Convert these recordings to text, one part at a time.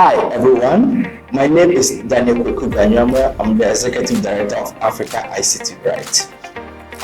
Hi everyone, my name is Daniel Kweku. I'm the Executive Director of Africa ICT Right.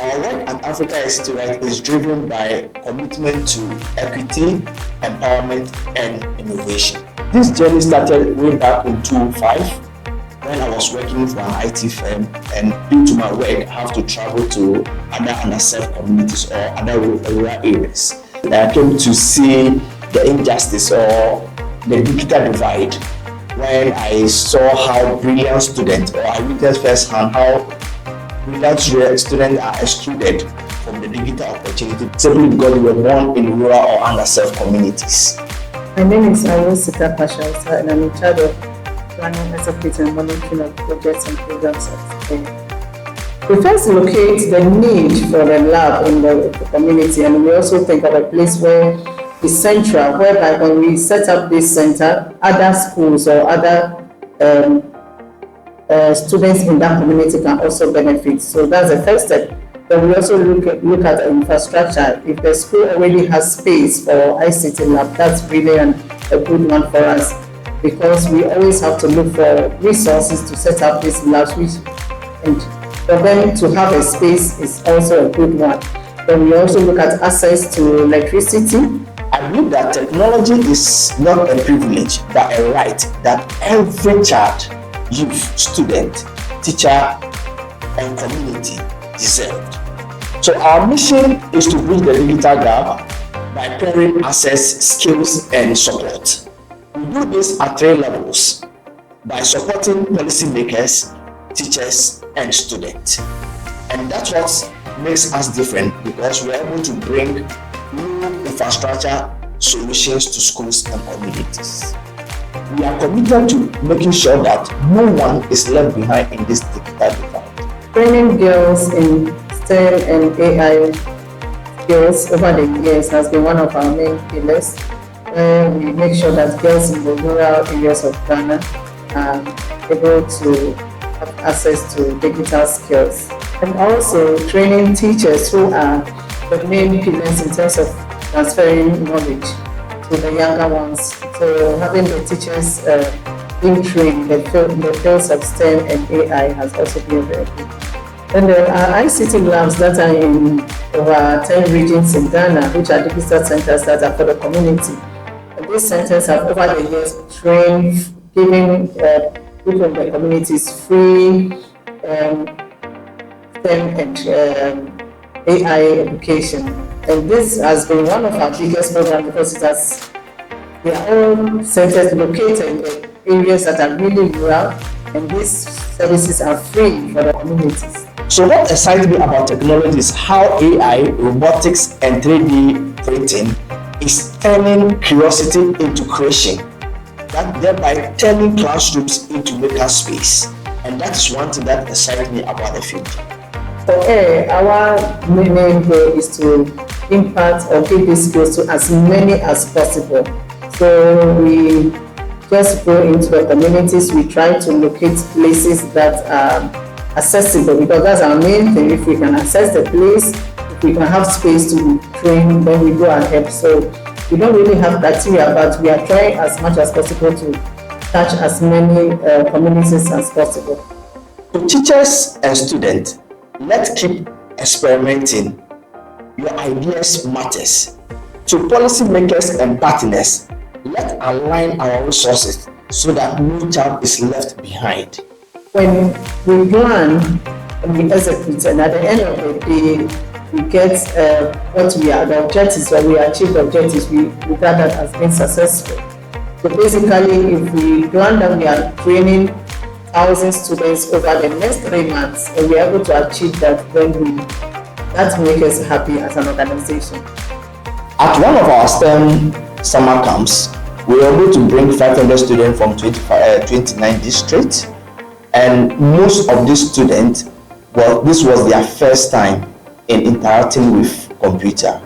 Our work at Africa ICT Right is driven by commitment to equity, empowerment, and innovation. This journey started way back in 2005 when I was working for an IT firm, and due to my work, I have to travel to other underserved communities or other rural areas. I came to see the injustice or the digital divide when I saw how brilliant students, or I witnessed firsthand how brilliant students are excluded from the digital opportunity simply because they were born in rural or underserved communities. My name is Sita Pasha, and I'm in charge of planning, executing, and monitoring of projects and programs at the We first locate the need for a lab in the community, and we also think of a place where it's central, whereby when we set up this center, other schools or other students in that community can also benefit. So that's the first step. Then we also look at infrastructure. If the school already has space for ICT lab, that's really a good one for us, because we always have to look for resources to set up these labs, and for them to have a space is also a good one. Then we also look at access to electricity. I believe that technology is not a privilege, but a right that every child, youth, student, teacher, and community deserved. So our mission is to bridge the digital gap by pairing access, skills, and support. We do this at 3 levels: by supporting policymakers, teachers, and students. And that's what makes us different, because we're able to bring new infrastructure solutions to schools and communities. We are committed to making sure that no one is left behind in this digital divide. Training girls in STEM and AI skills over the years has been one of our main pillars, where we make sure that girls in the rural areas of Ghana are able to have access to digital skills. And also training teachers who are the main pillars in terms of transferring knowledge to the younger ones. So having the teachers being trained in the fields of STEM and AI has also been very good. And there are ICT labs that are in over 10 regions in Ghana, which are digital centers that are for the community. And these centers have over the years trained, giving people in the communities free STEM and AI education. And this has been one of our biggest programs, because they are all centers located in the areas that are really rural, and these services are free for the communities. So what excites me about technology is how AI, robotics, and 3D printing is turning curiosity into creation, thereby turning classrooms into makerspace. And that is one thing that excites me about the future. For our main goal is to impact or give these skills to as many as possible. So we just go into the communities, we try to locate places that are accessible, because that's our main thing. If we can access the place, if we can have space to train, then we go ahead. So we don't really have criteria, but we are trying as much as possible to touch as many communities as possible. To teachers and students, let's keep experimenting. Your ideas matters. To policymakers and partners, let's align our resources so that no child is left behind. When we plan and we execute, and at the end of the day, we get what we are, the objectives, when we achieve the objectives, we regard that as being successful. So basically, if we plan that we are training 1,000 students over the next 3 months, and we are able to achieve that, then that makes us happy as an organization. At one of our STEM summer camps, we were able to bring 500 students from 29 districts, and most of these students, this was their first time in interacting with computer.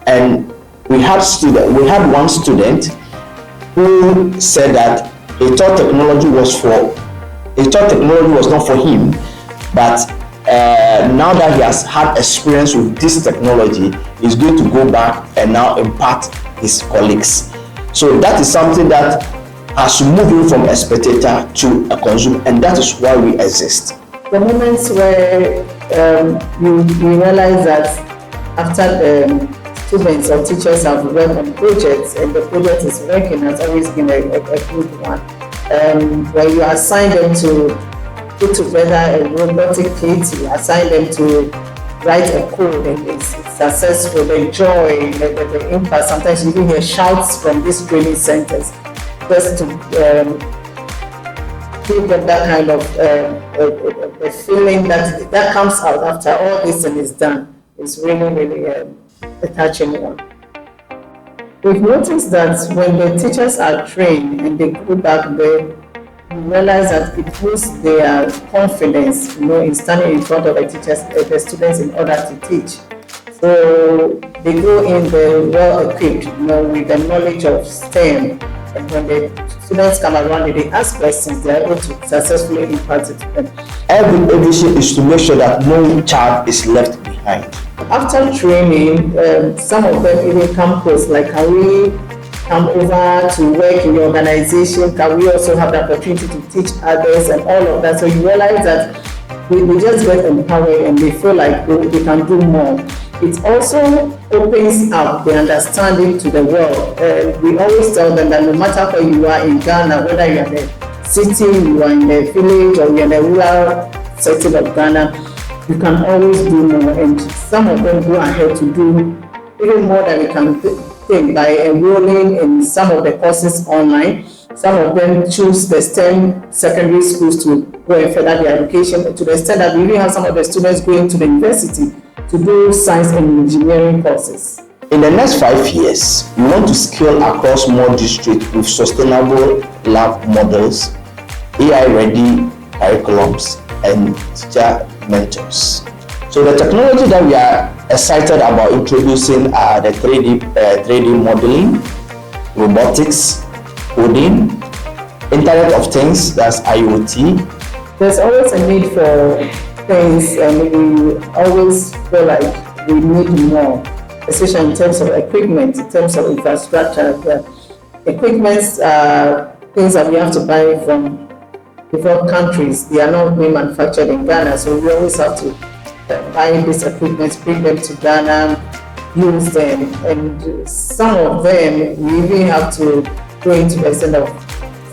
And we had one student who said that he thought technology was not for him, but now that he has had experience with this technology, he's going to go back and now impart his colleagues. So that is something that has to move you from a spectator to a consumer, and that is why we exist. The moments where you realize that after the students or teachers have worked on projects and the project is working has always been a good one. Where you assign them to put together a robotic kit, you assign them to write a code and it's successful, the joy, the impact. Sometimes you even hear shouts from these training centers just to give them that kind of a feeling that comes out after all this and is done. It's really a touching one. We've noticed that when the teachers are trained and they go back there, you realize that it boosts their confidence, in standing in front of the students in order to teach. So they go in there well equipped, with the knowledge of STEM. And when the students come around and they ask questions, they are able to successfully impart it to them. Every vision is to make sure that no child is left behind. After training, some of them even come close, like, can we come over to work in the organization? Can we also have the opportunity to teach others and all of that? So you realize that we just get empowered and they feel like they can do more. It also opens up the understanding to the world. We always tell them that no matter where you are in Ghana, whether you're in the city, you are in the village, or you're in the rural setting of Ghana, you can always do more. And some of them go ahead to do even more than we can think by enrolling in some of the courses online. Some of them choose the STEM secondary schools to go and further their education, to the extent that we even have some of the students going to the university to do science and engineering courses. In the next 5 years, we want to scale across more districts with sustainable lab models, AI-ready curriculums, and teacher mentors. So the technology that we are excited about introducing are the 3D modeling, robotics, coding, Internet of Things, that's IoT. There's always a need for things, and we always feel like we need more, especially in terms of equipment, in terms of infrastructure. The equipments are things that we have to buy from different countries. They are not being manufactured in Ghana, so we always have to buy these equipment, bring them to Ghana, use them, and some of them we even have to go into the extent of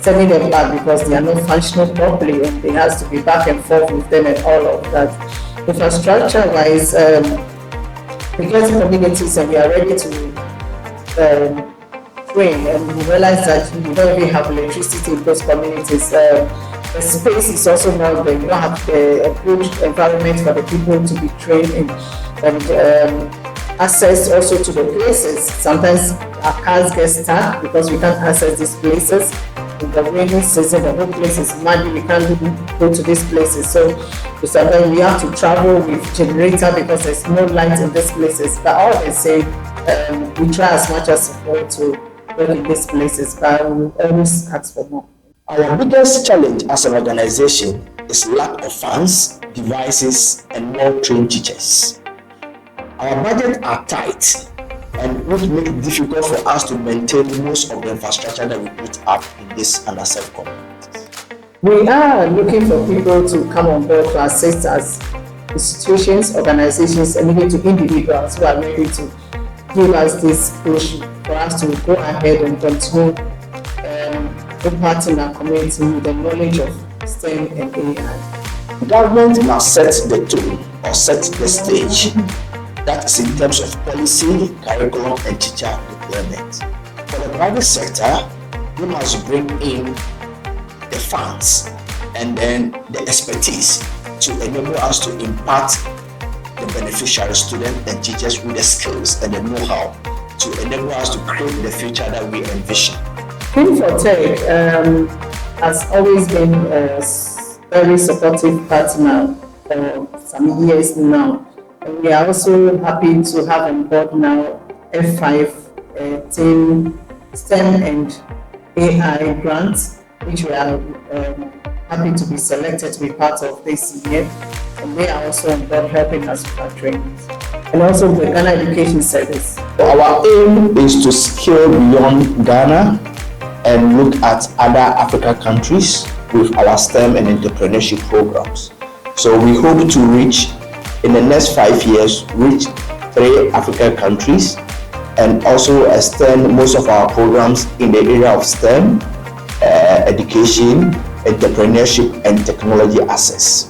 sending them back because they are not functioning properly, and they have to be back and forth with them and all of that. Infrastructure-wise, we get communities and we are ready to train, and we realize that we don't even have electricity in those communities. The space is also not there. We don't have a good environment for the people to be trained in, and access also to the places. Sometimes our cars get stuck because we can't access these places. In the rainy season, the whole place is muddy. We can't go to these places. So sometimes we have to travel with generator because there's no light in these places. But all they say, we try as much as possible to work in these places, but we always ask for more. Our biggest challenge as an organization is lack of funds, devices, and more trained teachers. Our budgets are tight, and which make it difficult for us to maintain most of the infrastructure that we put up in this underserved communities. We are looking for people to come on board to assist us, institutions, organizations, and even to individuals who are ready to give us this push for us to go ahead and continue impacting our community with the knowledge of STEM and AI. The government now sets the tone or sets the stage. That is in terms of policy, curriculum, and teacher deployment. For the private sector, we must bring in the funds and then the expertise to enable us to impart the beneficiary students and teachers with the skills and the know-how to enable us to create the future that we envision. Film for Tech has always been a very supportive partner for some years now. And we are also happy to have on board now F5 team STEM and AI grants, which we are happy to be selected to be part of this year. And they are also on board helping us with our trainings. And also the Ghana Education Service. Our aim is to scale beyond Ghana and look at other African countries with our STEM and entrepreneurship programs. So we hope to reach, in the next 5 years, reach 3 African countries and also extend most of our programs in the area of STEM, education, entrepreneurship, and technology access.